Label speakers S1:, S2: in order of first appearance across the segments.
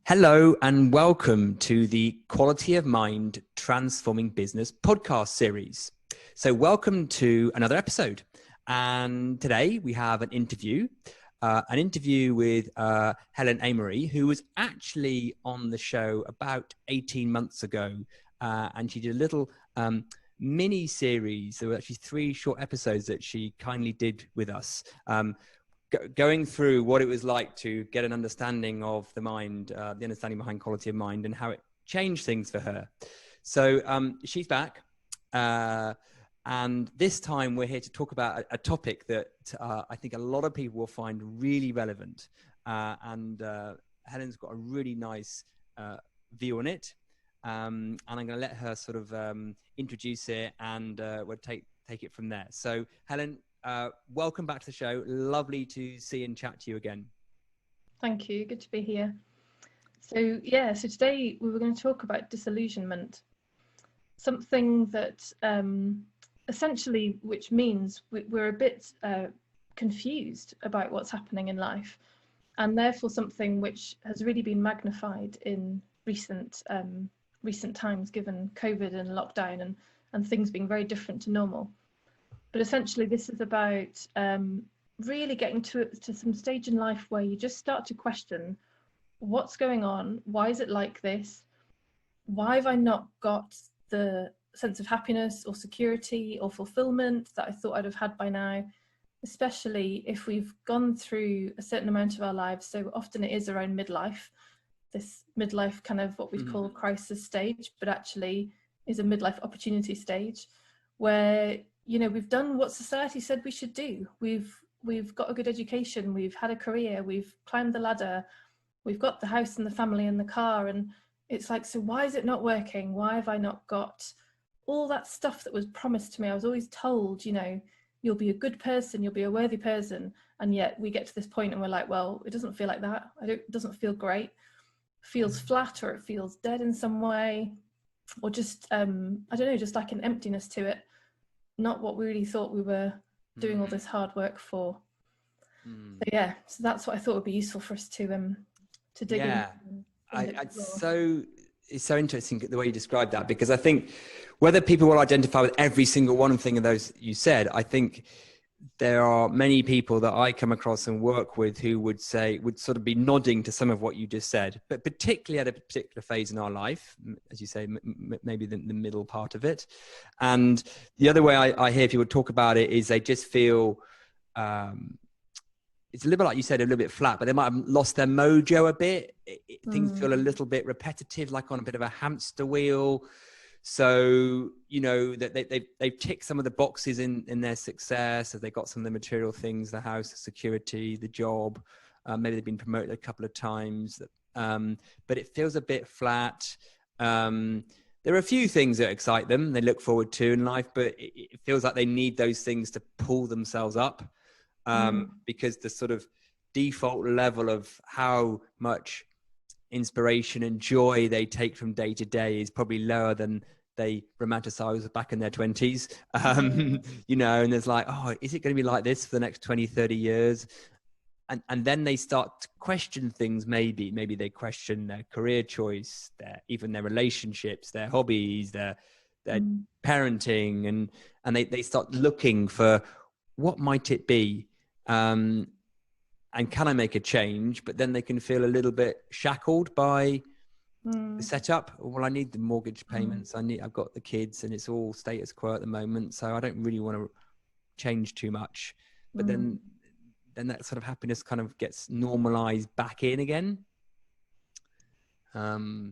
S1: Hello and welcome to the Quality of Mind Transforming Business podcast series. So welcome to another episode. And today we have an interview with Helen Amery, who was actually on the show about 18 months ago. And she did a little mini series. There were actually 3 short episodes that she kindly did with us. Going through what it was like to get an understanding of the mind, the understanding behind quality of mind and how it changed things for her. So she's back. And this time we're here to talk about a topic that I think a lot of people will find really relevant. And Helen's got a really nice view on it. And I'm going to let her sort of introduce it and we'll take it from there. So Helen, welcome back to the show. Lovely to see and chat to you again.
S2: Thank you. Good to be here. So today we were going to talk about disillusionment, something that essentially, which means we're a bit confused about what's happening in life, and therefore something which has really been magnified in recent times, given COVID and lockdown and things being very different to normal. But essentially, this is about really getting to some stage in life where you just start to question what's going on, why is it like this, why have I not got the sense of happiness or security or fulfillment that I thought I'd have had by now, especially if we've gone through a certain amount of our lives. So often it is around midlife, this midlife kind of what we'd call crisis stage, but actually is a midlife opportunity stage where we've done what society said we should do. We've got a good education, we've had a career, we've climbed the ladder, we've got the house and the family and the car, and it's like, so why is it not working? Why have I not got all that stuff that was promised to me? I was always told, you'll be a good person, you'll be a worthy person, and yet we get to this point and we're like, well, it doesn't feel like that. It doesn't feel great. It feels flat, or it feels dead in some way, or just I don't know, just like an emptiness to it. Not what we really thought we were doing all this hard work for. So that's what I thought would be useful for us to dig in.
S1: It's so interesting the way you described that, because I think whether people will identify with every single one thing of those you said, I think there are many people that I come across and work with who would sort of be nodding to some of what you just said, but particularly at a particular phase in our life, as you say, maybe the middle part of it. And the other way I hear people talk about it is they just feel, it's a little bit like you said, a little bit flat, but they might have lost their mojo a bit. Things feel a little bit repetitive, like on a bit of a hamster wheel. So, that they've ticked some of the boxes in their success, as they got some of the material things, the house, the security, the job. Maybe they've been promoted a couple of times, but it feels a bit flat. There are a few things that excite them, they look forward to in life, but it feels like they need those things to pull themselves up, because the sort of default level of how much inspiration and joy they take from day to day is probably lower than they romanticize back in their 20s. And there's like, oh, is it going to be like this for the next 20, 30 years? And then they start to question things. Maybe they question their career choice, even their relationships, their hobbies, their parenting, and they start looking for what might it be? And can I make a change? But then they can feel a little bit shackled by the setup. Well, I need the mortgage payments. I've got the kids, and it's all status quo at the moment, so I don't really want to change too much. But then that sort of happiness kind of gets normalized back in again. Do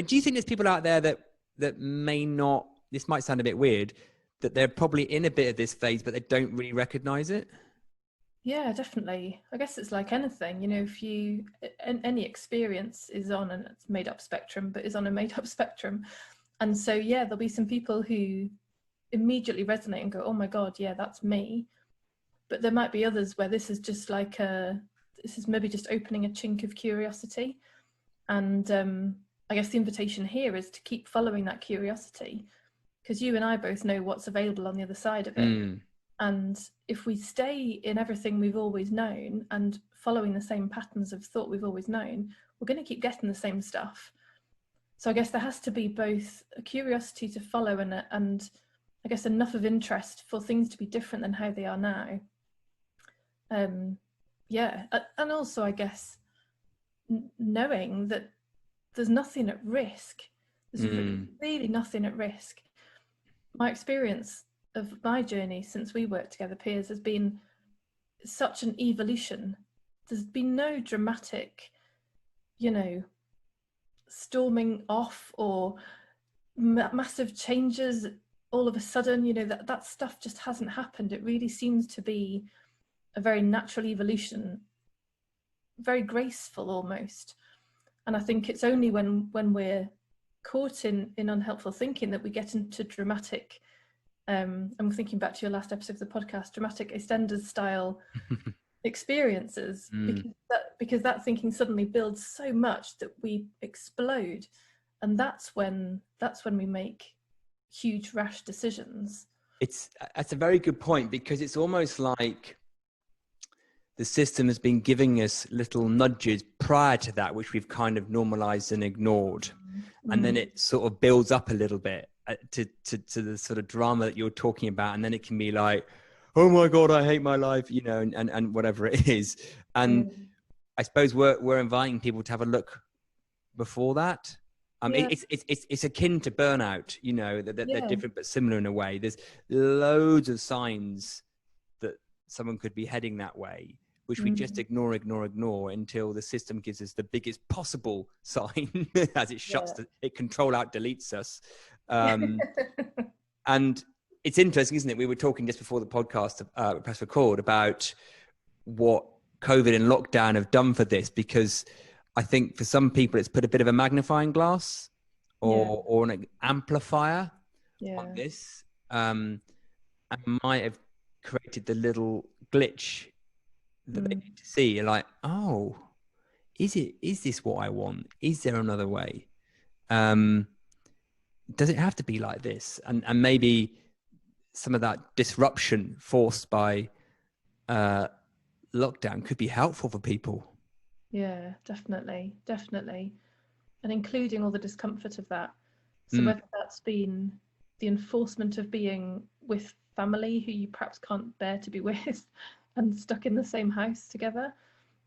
S1: you think there's people out there that may not? This might sound a bit weird, that they're probably in a bit of this phase, but they don't really recognize it.
S2: Yeah, definitely. I guess it's like anything, if any experience is on a made up spectrum, but is on a made up spectrum. And so, there'll be some people who immediately resonate and go, oh my God, yeah, that's me. But there might be others where this is just like this is maybe just opening a chink of curiosity. And I guess the invitation here is to keep following that curiosity, because you and I both know what's available on the other side of it. And if we stay in everything we've always known and following the same patterns of thought we've always known, we're going to keep getting the same stuff. So I guess there has to be both a curiosity to follow and I guess enough of interest for things to be different than how they are now. Yeah, and also I guess knowing that there's nothing at risk. There's really nothing at risk. My experience of my journey since we worked together, Piers, has been such an evolution. There's been no dramatic, storming off or massive changes all of a sudden. That stuff just hasn't happened. It really seems to be a very natural evolution, very graceful almost. And I think it's only when we're caught in unhelpful thinking that we get into dramatic, I'm thinking back to your last episode of the podcast, dramatic EastEnders style experiences, because that thinking suddenly builds so much that we explode, and that's when we make huge rash decisions.
S1: That's a very good point, because it's almost like the system has been giving us little nudges prior to that, which we've kind of normalized and ignored. And then it sort of builds up a little bit to the sort of drama that you're talking about. And then it can be like, oh my God, I hate my life, and whatever it is. And I suppose we're inviting people to have a look before that. It's akin to burnout, they're different but similar in a way. There's loads of signs that someone could be heading that way, which we just ignore until the system gives us the biggest possible sign as it shuts, it control out deletes us. And it's interesting, isn't it? We were talking just before the podcast, press record, about what COVID and lockdown have done for this, because I think for some people it's put a bit of a magnifying glass or an amplifier on this, and might have created the little glitch that they need to see. You're like, oh, is this what I want? Is there another way? Does it have to be like this? And maybe some of that disruption forced by lockdown could be helpful for people.
S2: Yeah, definitely. And including all the discomfort of that. So whether that's been the enforcement of being with family who you perhaps can't bear to be with and stuck in the same house together,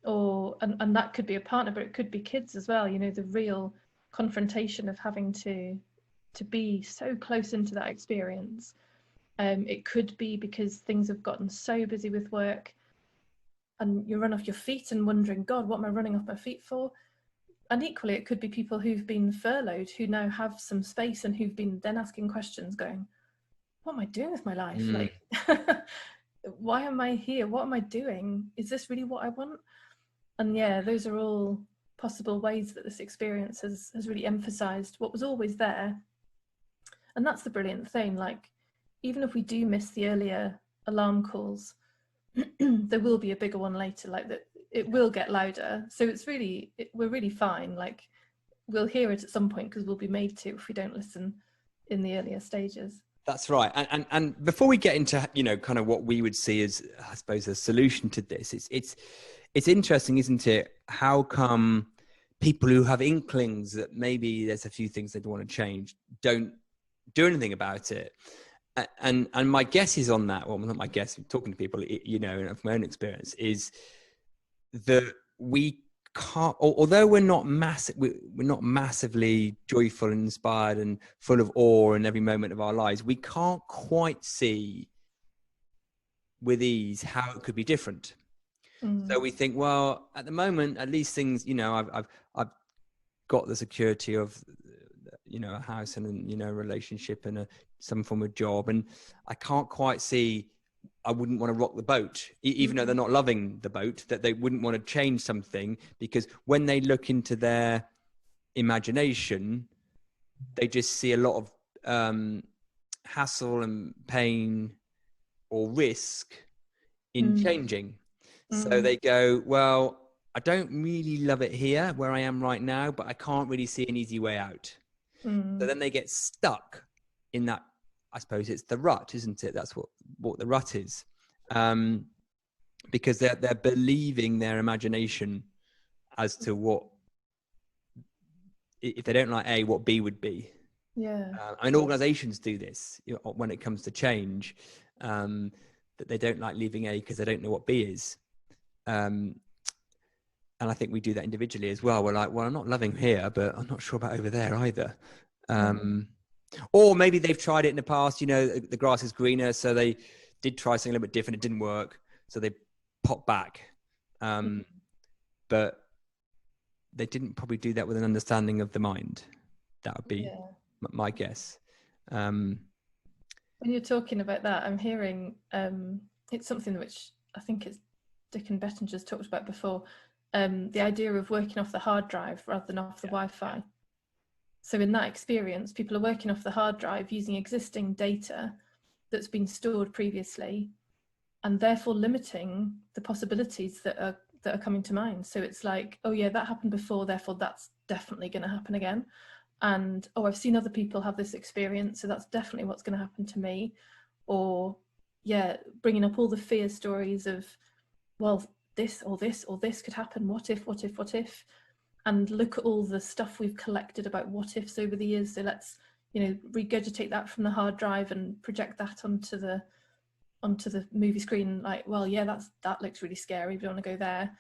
S2: and that could be a partner, but it could be kids as well, the real confrontation of having to be so close into that experience. It could be because things have gotten so busy with work and you run off your feet and wondering, God, what am I running off my feet for? And equally, it could be people who've been furloughed who now have some space and who've been then asking questions going, what am I doing with my life? Like, why am I here? What am I doing? Is this really what I want? And those are all possible ways that this experience has really emphasized what was always there. And that's the brilliant thing. Like, even if we do miss the earlier alarm calls, there will be a bigger one later, like that. It will get louder. So we're really fine. Like, we'll hear it at some point because we'll be made to if we don't listen in the earlier stages.
S1: That's right. And before we get into, kind of what we would see as, I suppose, a solution to this, it's interesting, isn't it? How come people who have inklings that maybe there's a few things they'd want to change don't do anything about it? And my guess is on that, well, not my guess, talking to people, from my own experience, is that we can't, although we're not massively joyful and inspired and full of awe in every moment of our lives, we can't quite see with ease how it could be different. So we think, well, at the moment, at least things, I've got the security of, a house and a relationship and some form of job, and I can't quite see, I wouldn't want to rock the boat, even though they're not loving the boat, that they wouldn't want to change something, because when they look into their imagination, they just see a lot of hassle and pain or risk in changing. So they go, well, I don't really love it here where I am right now, but I can't really see an easy way out. So then they get stuck in that, I suppose it's the rut, isn't it? That's what the rut is. And because they're believing their imagination as to what, if they don't like A, what B would be.
S2: Yeah.
S1: I mean, organizations do this, you know, when it comes to change, that they don't like leaving A because they don't know what B is. And I think we do that individually as well. We're like, well, I'm not loving here, but I'm not sure about over there either. Or maybe they've tried it in the past, you know, the grass is greener. So they did try something a little bit different. It didn't work. So they popped back. But they didn't probably do that with an understanding of the mind. That would be my guess.
S2: When you're talking about that, I'm hearing it's something which I think it's Dick and Bettinger's talked about before, the idea of working off the hard drive rather than off the Wi-Fi. So in that experience, people are working off the hard drive using existing data that's been stored previously, and therefore limiting the possibilities that are coming to mind. So it's like, oh yeah, that happened before, therefore that's definitely going to happen again. And oh, I've seen other people have this experience, so that's definitely what's going to happen to me. Or yeah, bringing up all the fear stories of, well, this or this or this could happen. What if? And look at all the stuff we've collected about what ifs over the years. So let's, you know, regurgitate that from the hard drive and project that onto the movie screen. Like, well, yeah, that looks really scary. We don't want to go there.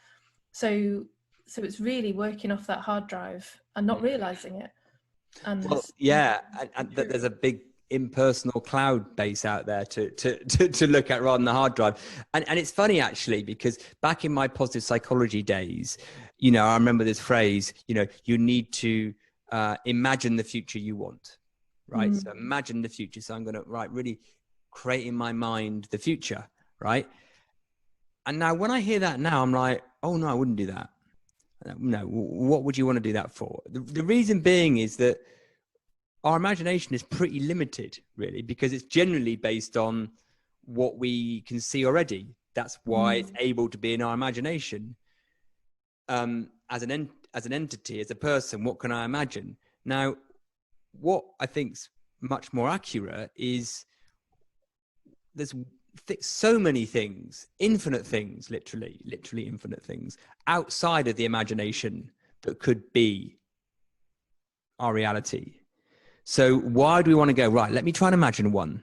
S2: So it's really working off that hard drive and not realizing it. And
S1: well, yeah, and there's a big impersonal cloud base out there to look at rather than the hard drive. And it's funny actually, because back in my positive psychology days, you know, I remember this phrase, you know, you need to imagine the future you want, right? So imagine the future. So I'm going to really create in my mind the future, right? And now when I hear that now, I'm like, oh no, I wouldn't do that. No, what would you want to do that for? The reason being is that our imagination is pretty limited, really, because it's generally based on what we can see already. That's why it's able to be in our imagination. As an entity, as a person, what can I imagine? Now, what I think's much more accurate is there's so many things, infinite things, literally infinite things outside of the imagination that could be our reality. So why do we want to go, right, let me try and imagine one.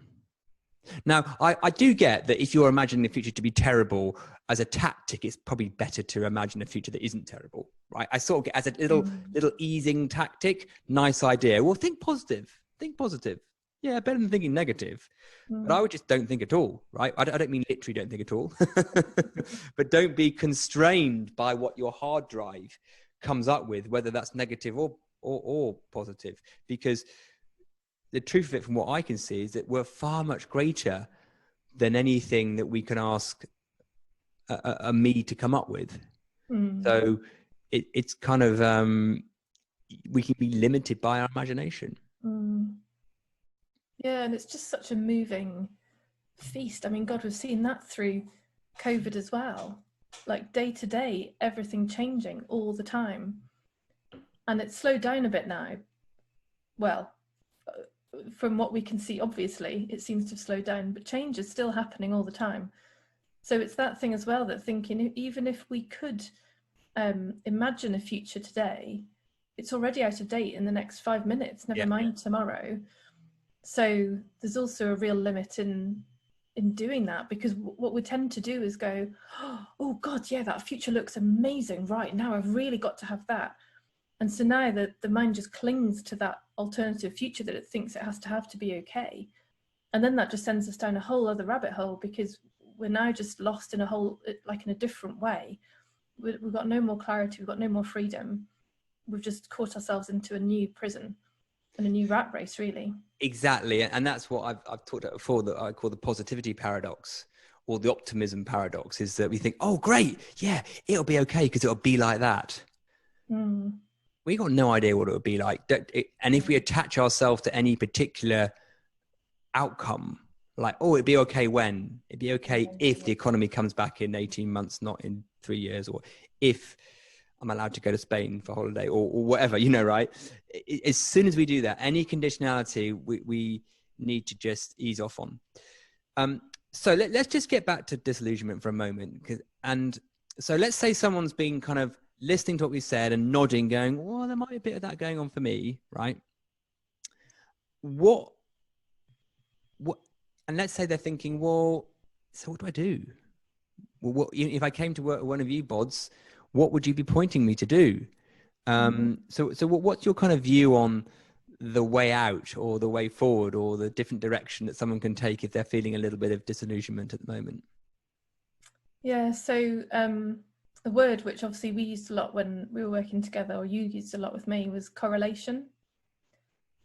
S1: Now, I do get that if you're imagining the future to be terrible as a tactic, it's probably better to imagine a future that isn't terrible, right? I sort of get as a little easing tactic, nice idea. Well, think positive. Yeah, better than thinking negative. But I would just don't think at all, right? I don't mean literally don't think at all, but don't be constrained by what your hard drive comes up with, whether that's negative or positive, because the truth of it, from what I can see, is that we're far much greater than anything that we can ask a me to come up with. So it's kind of, we can be limited by our imagination.
S2: Yeah, and it's just such a moving feast. I mean, God, we've seen that through COVID as well. Like day to day, everything changing all the time. And it's slowed down a bit now. Well, from what we can see, obviously, it seems to have slowed down, but change is still happening all the time. So it's that thing as well, that thinking, even if we could imagine a future today, it's already out of date in the next 5 minutes, never mind tomorrow. So there's also a real limit in doing that, because what we tend to do is go, oh God, yeah, that future looks amazing. Right now, I've really got to have that. And so now the mind just clings to that alternative future that it thinks it has to have to be okay. And then that just sends us down a whole other rabbit hole, because we're now just lost in a whole, like in a different way. We've got no more clarity, we've got no more freedom. We've just caught ourselves into a new prison and a new rat race, really.
S1: Exactly. And that's what I've talked about before, that I call the positivity paradox, or the optimism paradox, is that we think, oh, great. Yeah, it'll be okay because it'll be like that. We got no idea what it would be like. And if we attach ourselves to any particular outcome, like, oh, it'd be okay when, it'd be okay if the economy comes back in 18 months, not in 3 years, or if I'm allowed to go to Spain for holiday, or whatever, you know, right? As soon as we do that, any conditionality, we need to just ease off on. So let's just get back to disillusionment for a moment. And so let's say someone's been kind of listening to what we said and nodding, going, well, there might be a bit of that going on for me, right? What, and let's say they're thinking, well, so what do I do? Well, if I came to work with one of you bods, what would you be pointing me to do? So what's your kind of view on the way out or the way forward or the different direction that someone can take if they're feeling a little bit of disillusionment at the moment?
S2: Yeah, so a word which obviously we used a lot when we were working together, or you used a lot with me, was correlation.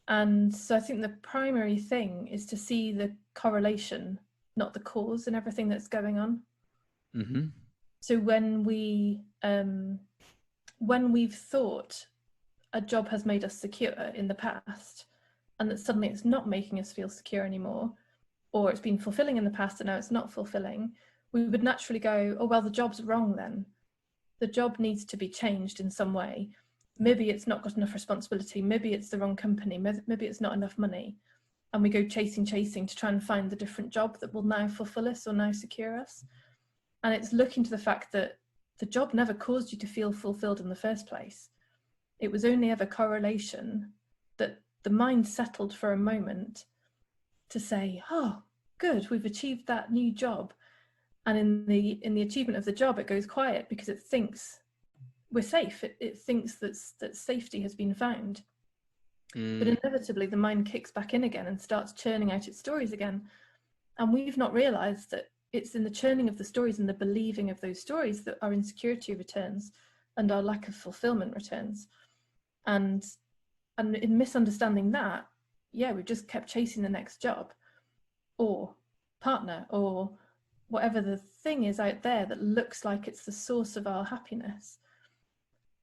S2: And so I think the primary thing is to see the correlation, not the cause, in everything that's going on.
S1: Mm-hmm.
S2: So when we've thought a job has made us secure in the past, and that suddenly it's not making us feel secure anymore, or it's been fulfilling in the past and now it's not fulfilling, we would naturally go, oh, well, the job's wrong then. The job needs to be changed in some way. Maybe it's not got enough responsibility. Maybe it's the wrong company. Maybe it's not enough money. And we go chasing to try and find the different job that will now fulfill us or now secure us. And it's looking to the fact that the job never caused you to feel fulfilled in the first place. It was only ever correlation that the mind settled for a moment to say, oh, good, we've achieved that new job. And in the achievement of the job, it goes quiet because it thinks we're safe. It thinks that safety has been found. But inevitably, the mind kicks back in again and starts churning out its stories again. And we've not realized that it's in the churning of the stories and the believing of those stories that our insecurity returns and our lack of fulfillment returns. And in misunderstanding that, yeah, we've just kept chasing the next job or partner or whatever the thing is out there that looks like it's the source of our happiness.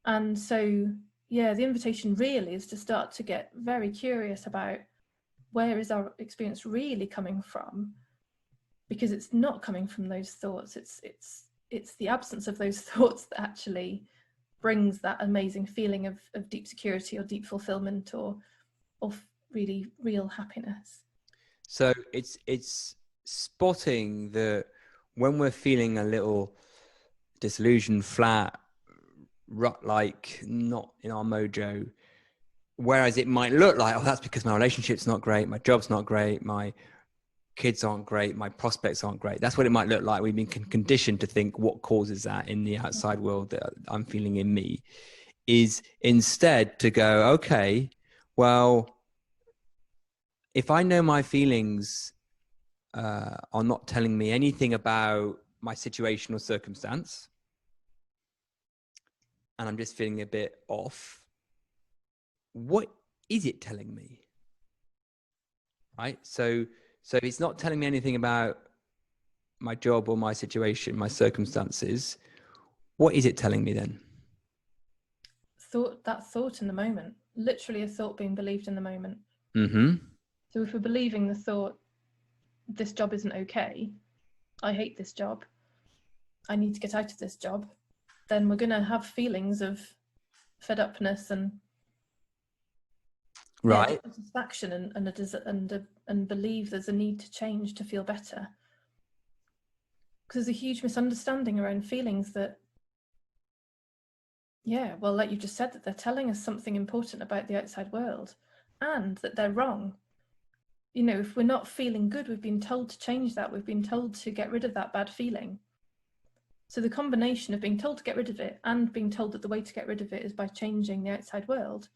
S2: And so, yeah, the invitation really is to start to get very curious about where is our experience really coming from, because it's not coming from those thoughts. It's the absence of those thoughts that actually brings that amazing feeling of deep security or deep fulfillment or really real happiness.
S1: So it's spotting that when we're feeling a little disillusioned, flat, rut-like, not in our mojo, whereas it might look like, oh, that's because my relationship's not great, my job's not great, my kids aren't great, my prospects aren't great. That's what it might look like. We've been conditioned to think what causes that in the outside world that I'm feeling in me, is instead to go, okay, well, if I know my feelings are not telling me anything about my situation or circumstance, and I'm just feeling a bit off, what is it telling me? Right? So if it's not telling me anything about my job or my situation, my circumstances, what is it telling me then?
S2: That thought in the moment, literally a thought being believed in the moment.
S1: Mm-hmm.
S2: So if we're believing the thought, this job isn't okay, I hate this job, I need to get out of this job, then we're going to have feelings of fed upness and
S1: Right.
S2: dissatisfaction and believe there's a need to change to feel better. Because there's a huge misunderstanding around feelings that, yeah, well, like you just said, that they're telling us something important about the outside world and that they're wrong. You know, if we're not feeling good, we've been told to change that. We've been told to get rid of that bad feeling. So the combination of being told to get rid of it and being told that the way to get rid of it is by changing the outside world,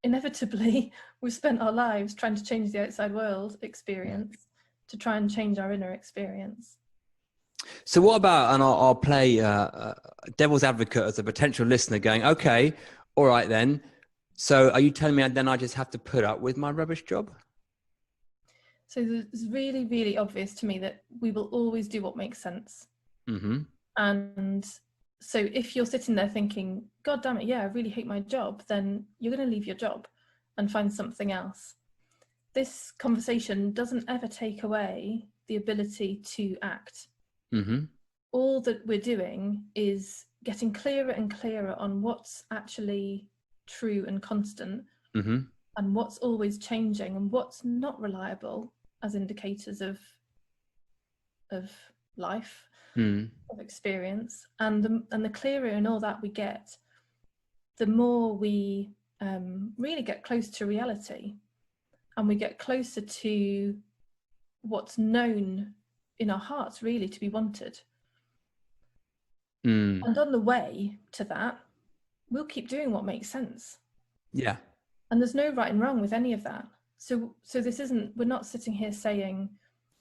S2: inevitably we've spent our lives trying to change the outside world experience to try and change our inner experience.
S1: So what about, and I'll play devil's advocate as a potential listener going, okay, all right then. So are you telling me then I just have to put up with my rubbish job?
S2: So it's really, really obvious to me that we will always do what makes sense.
S1: Mm-hmm.
S2: And so if you're sitting there thinking, God damn it, yeah, I really hate my job, then you're going to leave your job and find something else. This conversation doesn't ever take away the ability to act.
S1: Mm-hmm.
S2: All that we're doing is getting clearer and clearer on what's actually true and constant,
S1: Mm-hmm.
S2: and what's always changing and what's not reliable as indicators of of life,
S1: Mm.
S2: of experience, and the clearer in all that we get, the more we really get close to reality, and we get closer to what's known in our hearts really to be wanted.
S1: Mm.
S2: And on the way to that, we'll keep doing what makes sense.
S1: Yeah.
S2: And there's no right and wrong with any of that. So this isn't, we're not sitting here saying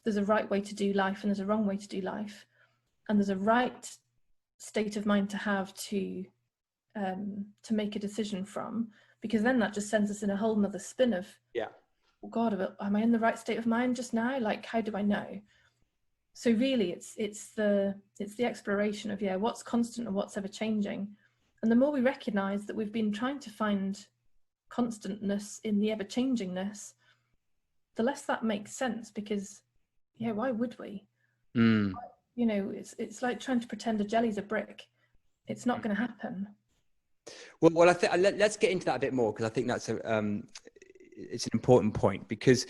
S2: there's a right way to do life and there's a wrong way to do life, and there's a right state of mind to have to make a decision from, because then that just sends us in a whole nother spin of, oh God, am I in the right state of mind just now? Like, how do I know? So really, it's the exploration of what's constant and what's ever changing, and the more we recognise that we've been trying to find constantness in the ever changingness, the less that makes sense. Because why would we?
S1: Mm.
S2: You know, it's like trying to pretend a jelly's a brick. It's not going to happen.
S1: Well, I think let's get into that a bit more, because I think that's it's an important point, because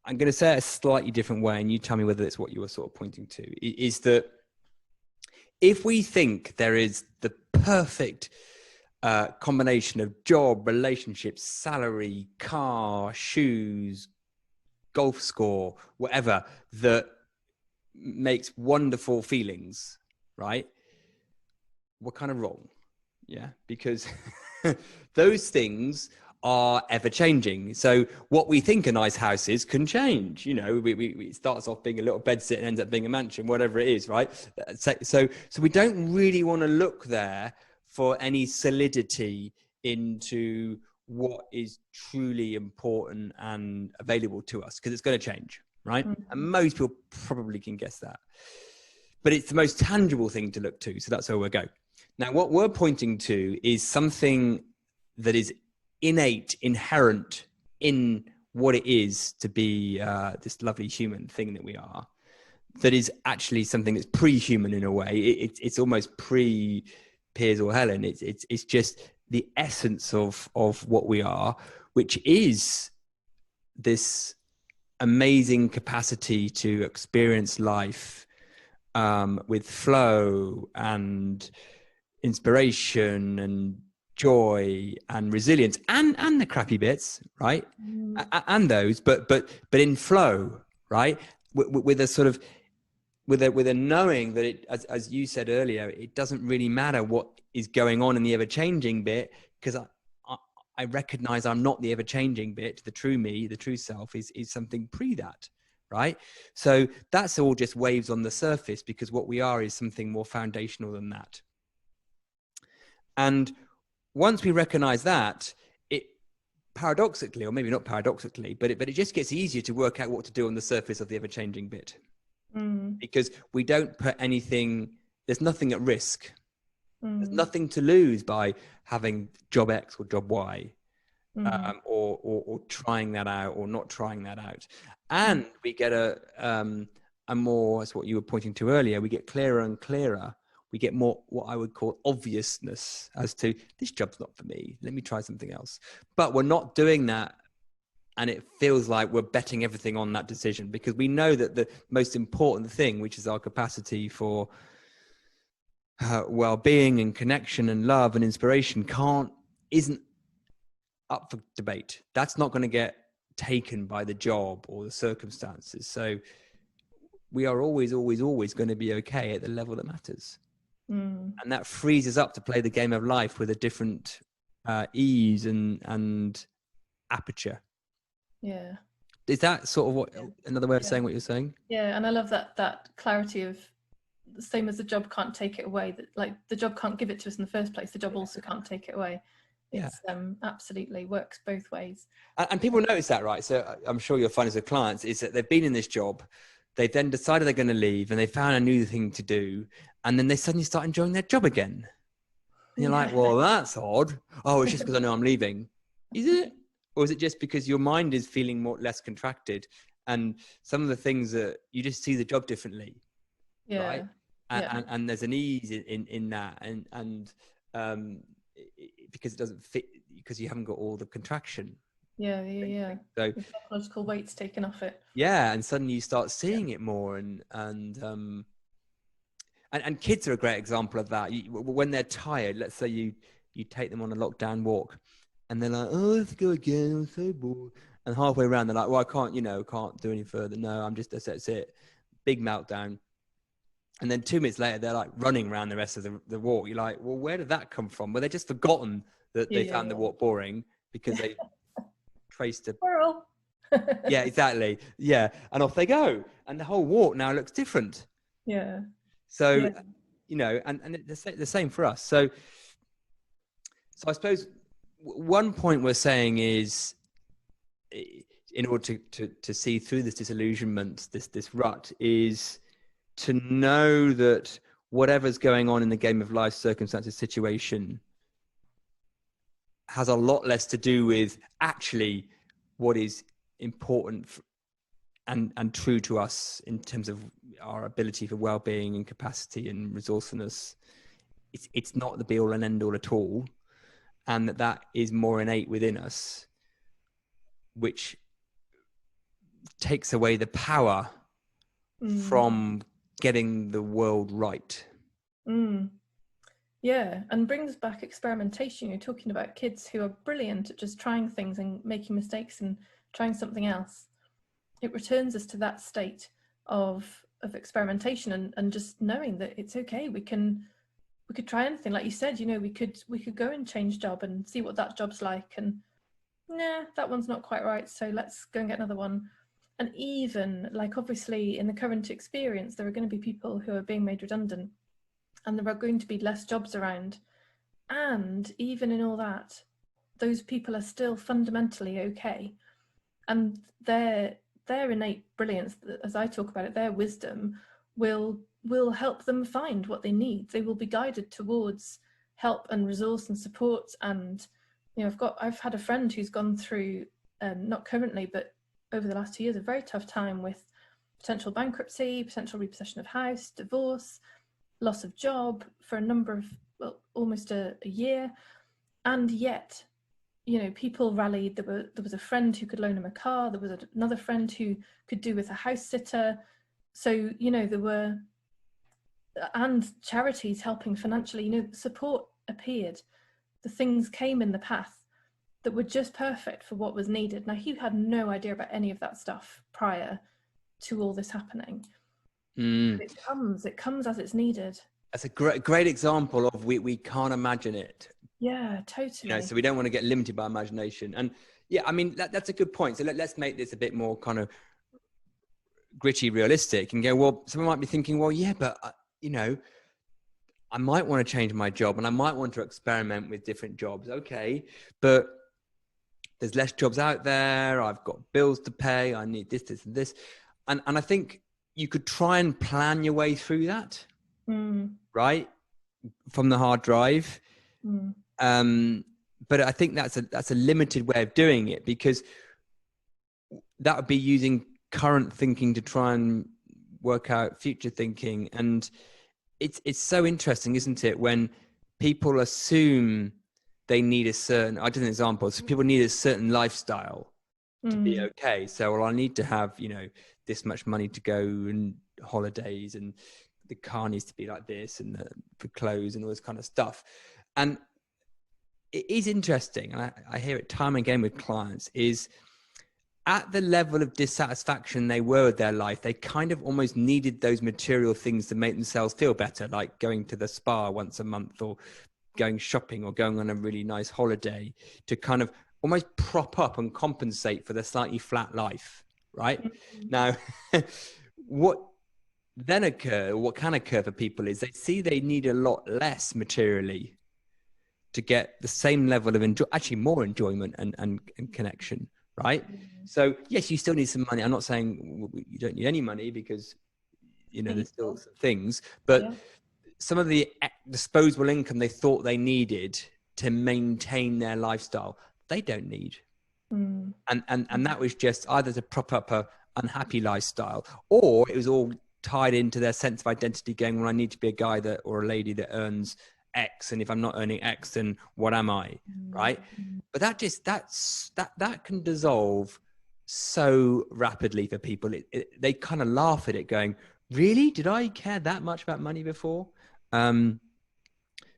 S1: I'm going to say it a slightly different way, and you tell me whether it's what you were sort of pointing to, is that if we think there is the perfect combination of job, relationships, salary, car, shoes, golf score, whatever, that makes wonderful feelings, right? We're kind of wrong. Yeah, because those things are ever changing. So what we think a nice house is can change. You know, it starts off being a little bedsit and ends up being a mansion, whatever it is, right? So we don't really want to look there for any solidity into what is truly important and available to us, because it's going to change, right? Mm-hmm. And most people probably can guess that. But it's the most tangible thing to look to. So that's where we'll go. Now, what we're pointing to is something that is innate, inherent in what it is to be this lovely human thing that we are, that is actually something that's pre-human in a way. It's almost pre-Piers or Helen. It's just the essence of what we are, which is this amazing capacity to experience life with flow and inspiration and joy and resilience and the crappy bits, right? And those, but in flow, right? With a sort of with a knowing that it, as you said earlier, it doesn't really matter what is going on in the ever-changing bit, because I recognize I'm not the ever-changing bit. The true me, the true self is something pre that, right? So that's all just waves on the surface, because what we are is something more foundational than that. And once we recognize that, it paradoxically, or maybe not paradoxically, but it just gets easier to work out what to do on the surface of the ever-changing bit. Because we don't put anything, there's nothing at risk. There's nothing to lose by having job X or job Y, or trying that out or not trying that out. And we get a more, that's what you were pointing to earlier, we get clearer and clearer. We get more what I would call obviousness as to, this job's not for me, let me try something else. But we're not doing that, and it feels like we're betting everything on that decision, because we know that the most important thing, which is our capacity for well-being and connection and love and inspiration, isn't up for debate. That's not going to get taken by the job or the circumstances. So we are always going to be okay at the level that matters. And that frees us up to play the game of life with a different ease and aperture.
S2: Yeah.
S1: Is that sort of what another way of saying what you're saying?
S2: Yeah, and I love that clarity of, the same as the job can't take it away, that like the job can't give it to us in the first place, the job also can't take it away. It's absolutely works both ways. And
S1: people notice that, right? So I'm sure you'll find as a client is that they've been in this job, they've then decided they're going to leave, and they found a new thing to do, and then they suddenly start enjoying their job again. And you're like, well, that's odd. Oh, it's just because I know I'm leaving. Is it? Or is it just because your mind is feeling less contracted, and some of the things that you just see the job differently, right? And there's an ease in that, and because it doesn't fit, because you haven't got all the contraction,
S2: Yeah.
S1: So
S2: The psychological weight's taken off it.
S1: yeah, and suddenly you start seeing it more, and kids are a great example of that. When they're tired, let's say you take them on a lockdown walk, and they're like, "Oh, let's go again. I'm so bored." And halfway around, they're like, "Well, I can't do any further. No, that's it." Big meltdown. And then 2 minutes later, they're like running around the rest of the walk. You're like, "Well, where did that come from?" Well, they just forgotten that they found the walk boring because they traced a
S2: Squirrel.
S1: yeah, exactly. Yeah, and off they go, and the whole walk now looks different.
S2: Yeah.
S1: So, and the same for us. So I suppose one point we're saying is, in order to see through this disillusionment, this rut, is to know that whatever's going on in the game of life, circumstances, situation, has a lot less to do with actually what is important and true to us in terms of our ability for well-being and capacity and resourcefulness. It's not the be-all and end-all at all, and that is more innate within us, which takes away the power from getting the world right.
S2: Yeah, and brings back experimentation. You're talking about kids who are brilliant at just trying things and making mistakes and trying something else. It returns us to that state of experimentation and just knowing that it's okay. We could try anything, like you said. We could go and change job and see what that job's like, and nah, that one's not quite right, so let's go and get another one. And even, like, obviously in the current experience, there are going to be people who are being made redundant, and there are going to be less jobs around. And even in all that, those people are still fundamentally okay, and their innate brilliance, as I talk about it, their wisdom will help them find what they need. They will be guided towards help and resource and support. And I've had a friend who's gone through, not currently, but over the last 2 years, a very tough time with potential bankruptcy, potential repossession of house, divorce, loss of job for a number of, almost a year. And yet, people rallied. There was a friend who could loan him a car. There was another friend who could do with a house sitter. So, there were, and charities helping financially, support appeared. The things came in the path that were just perfect for what was needed. Now, he had no idea about any of that stuff prior to all this happening. It comes as it's needed.
S1: That's a great example of we can't imagine it.
S2: Yeah, totally.
S1: So we don't want to get limited by imagination. And yeah, I mean, that's a good point. So let's make this a bit more kind of gritty, realistic, and go, well, someone might be thinking, well, yeah, but I might want to change my job and I might want to experiment with different jobs. Okay, but there's less jobs out there. I've got bills to pay. I need this, and this. And I think you could try and plan your way through that, right? From the hard drive. But I think that's a limited way of doing it, because that would be using current thinking to try and work out future thinking. And it's so interesting, isn't it, when people assume they need a certain, I did an example, so people need a certain lifestyle to be okay. So, well, I need to have, this much money to go and holidays, and the car needs to be like this, and for clothes and all this kind of stuff. And it is interesting, and I hear it time and again with clients, is at the level of dissatisfaction they were with their life, they kind of almost needed those material things to make themselves feel better, like going to the spa once a month, or going shopping, or going on a really nice holiday, to kind of almost prop up and compensate for their slightly flat life, right? Now, what can occur for people is they see they need a lot less materially to get the same level of actually more enjoyment and connection, right? So yes, you still need some money. I'm not saying you don't need any money, because there's still some things, but some of the disposable income they thought they needed to maintain their lifestyle, they don't need. And that was just either to prop up a unhappy lifestyle, or it was all tied into their sense of identity, going, well, I need to be a guy or a lady that earns X, and if I'm not earning X, then what am I, right? but that can dissolve so rapidly for people. They kind of laugh at it going, really? Did I care that much about money before?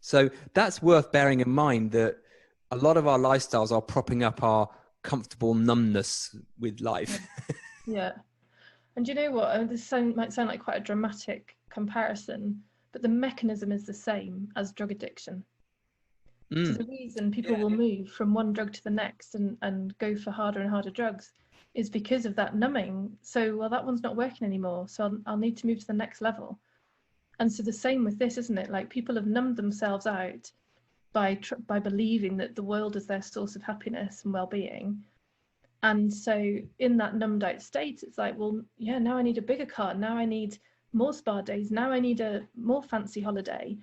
S1: So that's worth bearing in mind, that a lot of our lifestyles are propping up our comfortable numbness with life.
S2: Yeah. And you know what? This might sound like quite a dramatic comparison, but the mechanism is the same as drug addiction. So the reason people will move from one drug to the next and go for harder and harder drugs is because of that numbing. So, well, that one's not working anymore, so I'll need to move to the next level. And so the same with this, isn't it? Like, people have numbed themselves out by believing that the world is their source of happiness and well-being. And so in that numbed out state, it's like, well, yeah, now I need a bigger car. Now I need more spa days. Now I need a more fancy holiday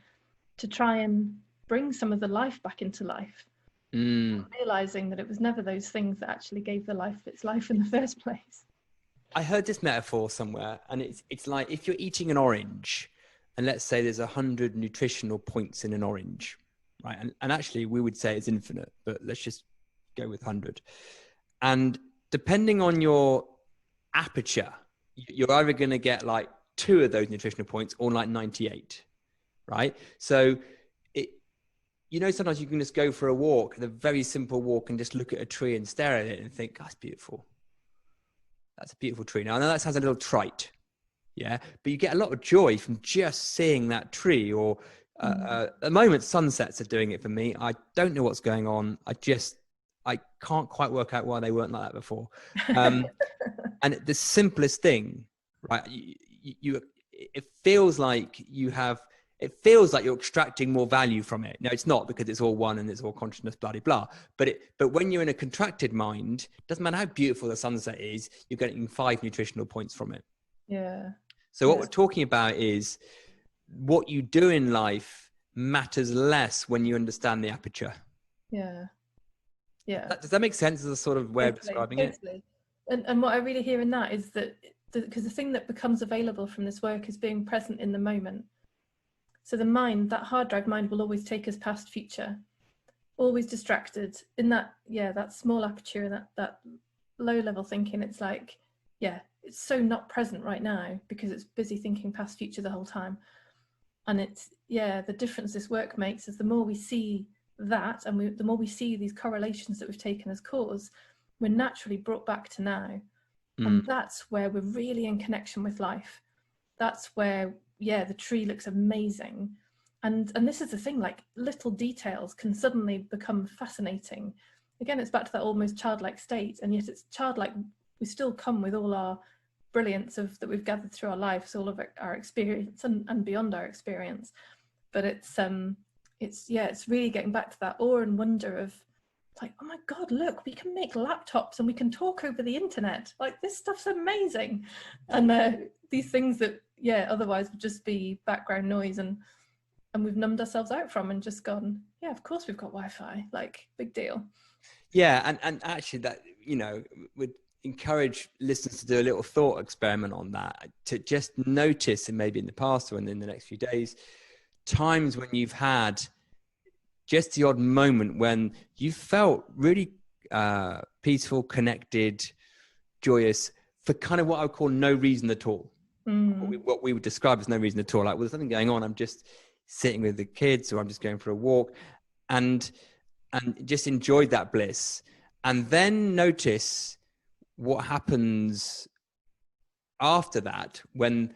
S2: to try and bring some of the life back into life. Realizing that it was never those things that actually gave the life its life in the first place.
S1: I heard this metaphor somewhere, and it's like, if you're eating an orange, and let's say there's 100 nutritional points in an orange, right? And actually we would say it's infinite, but let's just go with 100. And depending on your aperture, you're either going to get like 2 of those nutritional points or like 98, right? So sometimes you can just go for a walk, a very simple walk, and just look at a tree and stare at it and think, that's beautiful. That's a beautiful tree. Now, I know that sounds a little trite, yeah, but you get a lot of joy from just seeing that tree. Or at the moment, sunsets are doing it for me. I don't know what's going on. I can't quite work out why they weren't like that before. And the simplest thing, right? It feels like you're extracting more value from it. No, it's not, because it's all one and it's all consciousness, blah, blah, blah. But when you're in a contracted mind, doesn't matter how beautiful the sunset is, you're getting 5 nutritional points from it.
S2: Yeah.
S1: So what we're talking about is what you do in life matters less when you understand the aperture.
S2: Yeah. Yeah.
S1: Does that make sense as a sort of way of describing it?
S2: And what I really hear in that is that because the thing that becomes available from this work is being present in the moment. So the mind, that hard drive mind, will always take us past future, always distracted in that small aperture, that low level thinking. It's like, it's so not present right now because it's busy thinking past future the whole time. And it's, the difference this work makes is the more we see that, and the more we see these correlations that we've taken as cause, we're naturally brought back to now. And that's where we're really in connection with life. That's where, the tree looks amazing. And this is the thing, like, little details can suddenly become fascinating. Again, it's back to that almost childlike state, and yet it's childlike. We still come with all our brilliance that we've gathered through our lives, all of our experience and beyond our experience. But it's really getting back to that awe and wonder of, like, oh my God, look, we can make laptops and we can talk over the internet. Like, this stuff's amazing. And these things that, otherwise would just be background noise and we've numbed ourselves out from and just gone, of course we've got Wi-Fi, like, big deal.
S1: Yeah, and actually that, would encourage listeners to do a little thought experiment on that, to just notice, and maybe in the past or in the next few days, times when you've had just the odd moment when you felt really peaceful, connected, joyous, for kind of what I would call no reason at all. What we would describe as no reason at all. Like, well, there's nothing going on. I'm just sitting with the kids, or I'm just going for a walk, and just enjoyed that bliss. And then notice what happens after that, when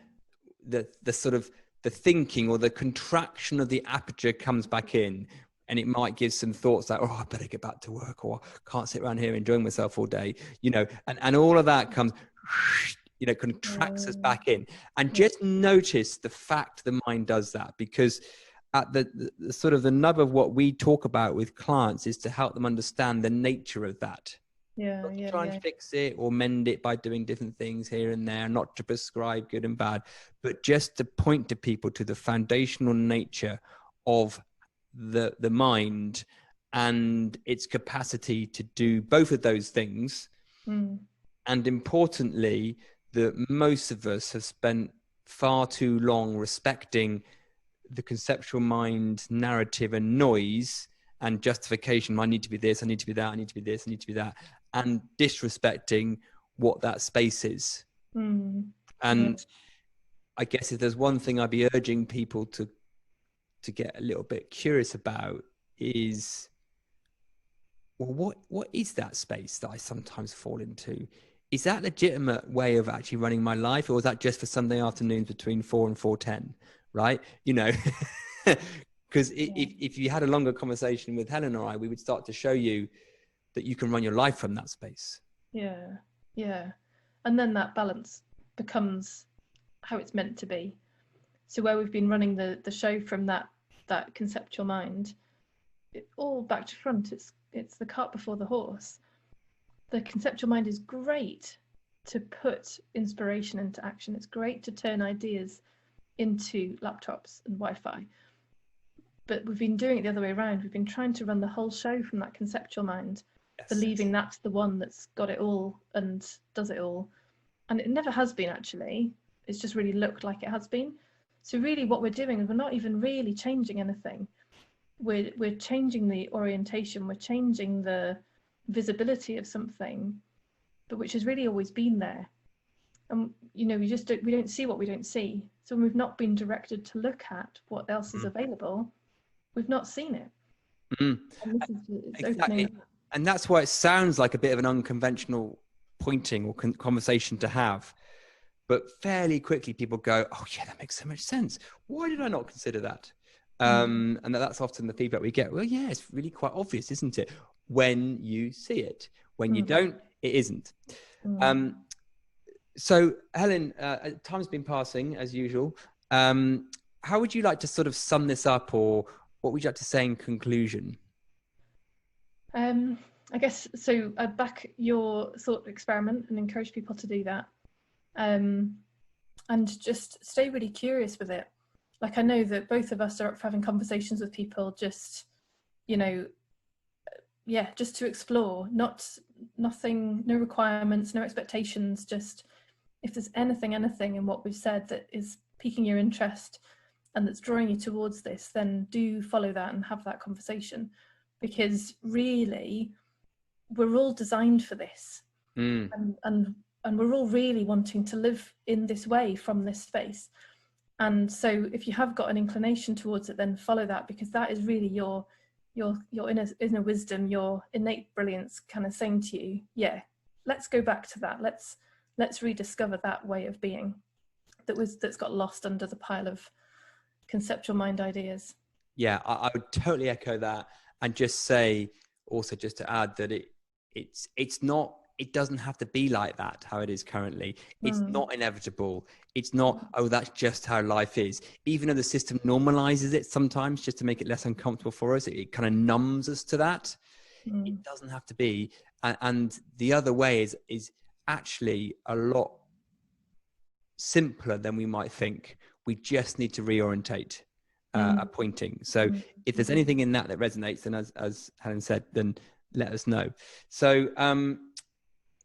S1: the sort of the thinking or the contraction of the aperture comes back in. And it might give some thoughts like, oh, I better get back to work, or can't sit around here enjoying myself all day, and all of that comes, contracts us back in. And just notice the fact the mind does that, because at the sort of the nub of what we talk about with clients is to help them understand the nature of that. Not to try and fix it or mend it by doing different things here and there, not to prescribe good and bad, but just to point to people to the foundational nature of the mind and its capacity to do both of those things. And importantly, that most of us have spent far too long respecting the conceptual mind narrative and noise and justification. I need to be this, I need to be that, I need to be this, I need to be that, and disrespecting what that space is. And
S2: Yeah.
S1: I guess if there's one thing I'd be urging people to get a little bit curious about is, well, what is that space that I sometimes fall into? Is that a legitimate way of actually running my life, or is that just for Sunday afternoons between 4 and 4:10, right? You know, because if you had a longer conversation with Helen or I, we would start to show you that you can run your life from that space.
S2: Yeah, yeah. And then that balance becomes how it's meant to be. So where we've been running the show from that conceptual mind, all back to front, it's the cart before the horse. The conceptual mind is great to put inspiration into action. It's great to turn ideas into laptops and Wi-Fi. But we've been doing it the other way around. We've been trying to run the whole show from that conceptual mind, believing that's the one that's got it all and does it all. And it never has been, actually. It's just really looked like it has been. So really what we're doing is we're not even really changing anything. We're changing the orientation, we're changing the visibility of something, but which has really always been there. And you know, we don't see what we don't see. So when we've not been directed to look at what else is available, we've not seen it. And this is
S1: exactly. And that's why it sounds like a bit of an unconventional pointing or conversation to have. But fairly quickly people go, oh yeah, that makes so much sense. Why did I not consider that? And that's often the feedback we get. Well, yeah, it's really quite obvious, isn't it? When you see it. When you don't, it isn't. So Helen, time's been passing as usual. How would you like to sort of sum this up, or what would you like to say in conclusion?
S2: I guess so. I'd back your thought experiment and encourage people to do that. And just stay really curious with it. Like, I know that both of us are up for having conversations with people, just, you know, just to explore, nothing, no requirements, no expectations, just if there's anything in what we've said that is piquing your interest and that's drawing you towards this, then do follow that and have that conversation, because really we're all designed for this. And we're all really wanting to live in this way from this space. And so if you have got an inclination towards it, then follow that, because that is really your inner wisdom, your innate brilliance kind of saying to you, yeah, let's go back to that. Let's rediscover that way of being that's got lost under the pile of conceptual mind ideas.
S1: Yeah, I would totally echo that, and just say also, just to add that it's not, it doesn't have to be like that, how it is currently. It's not inevitable. It's not, oh, that's just how life is. Even though the system normalizes it sometimes just to make it less uncomfortable for us, it kind of numbs us to that. It doesn't have to be. And the other way is actually a lot simpler than we might think. We just need to reorientate a pointing. So if there's anything in that resonates, then as Helen said, then let us know. So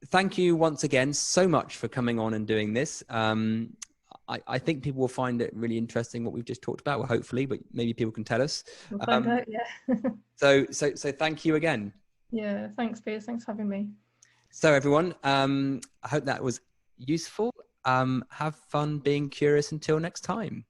S1: thank you once again so much for coming on and doing this. I think people will find it really interesting what we've just talked about. Well, hopefully, but maybe people can tell us.
S2: We'll find out, yeah.
S1: so thank you again.
S2: Yeah, thanks, Piers. Thanks for having me.
S1: So everyone, I hope that was useful. Have fun being curious until next time.